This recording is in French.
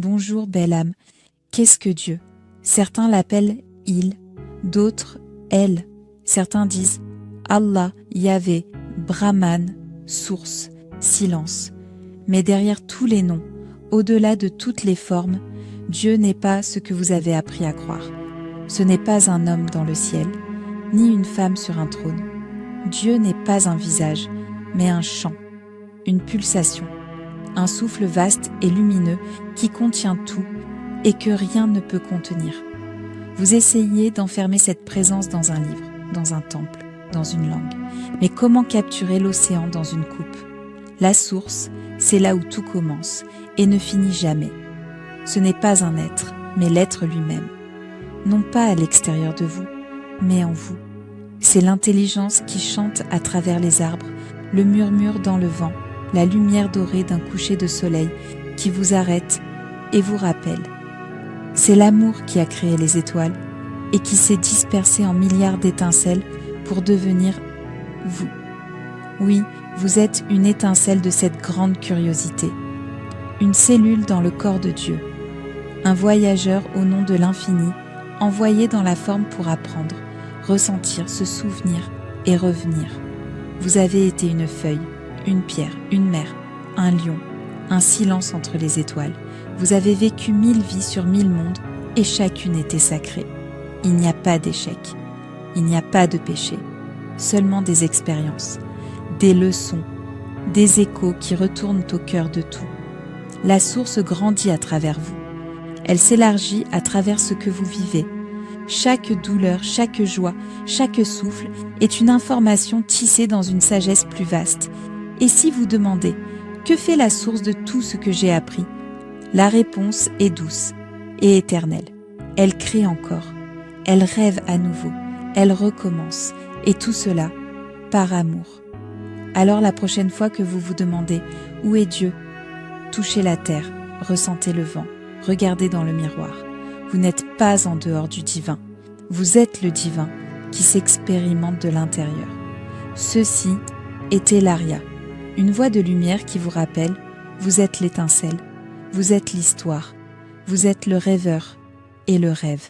Bonjour belle âme, qu'est-ce que Dieu? Certains l'appellent il, d'autres elle. Certains disent Allah, Yahvé, Brahman, source, silence. Mais derrière tous les noms, au-delà de toutes les formes, Dieu n'est pas ce que vous avez appris à croire. Ce n'est pas un homme dans le ciel, ni une femme sur un trône. Dieu n'est pas un visage, mais un chant, une pulsation, un souffle vaste et lumineux qui contient tout et que rien ne peut contenir. Vous essayez d'enfermer cette présence dans un livre, dans un temple, dans une langue. Mais comment capturer l'océan dans une coupe? La source, c'est là où tout commence et ne finit jamais. Ce n'est pas un être, mais l'être lui-même. Non pas à l'extérieur de vous, mais en vous. C'est l'intelligence qui chante à travers les arbres, le murmure dans le vent, la lumière dorée d'un coucher de soleil qui vous arrête et vous rappelle. C'est l'amour qui a créé les étoiles et qui s'est dispersé en milliards d'étincelles pour devenir vous. Oui, vous êtes une étincelle de cette grande curiosité, une cellule dans le corps de Dieu, un voyageur au nom de l'infini, envoyé dans la forme pour apprendre, ressentir, se souvenir et revenir. Vous avez été une feuille, une pierre, une mer, un lion, un silence entre les étoiles. Vous avez vécu 1000 vies sur 1000 mondes et chacune était sacrée. Il n'y a pas d'échec, il n'y a pas de péché, seulement des expériences, des leçons, des échos qui retournent au cœur de tout. La source grandit à travers vous. Elle s'élargit à travers ce que vous vivez. Chaque douleur, chaque joie, chaque souffle est une information tissée dans une sagesse plus vaste. Et si vous demandez « Que fait la source de tout ce que j'ai appris ?» La réponse est douce et éternelle. Elle crée encore, elle rêve à nouveau, elle recommence, et tout cela par amour. Alors la prochaine fois que vous vous demandez « Où est Dieu ?» touchez la terre, ressentez le vent, regardez dans le miroir. Vous n'êtes pas en dehors du divin, vous êtes le divin qui s'expérimente de l'intérieur. Ceci est Elaria, une voix de lumière qui vous rappelle, vous êtes l'étincelle, vous êtes l'histoire, vous êtes le rêveur et le rêve.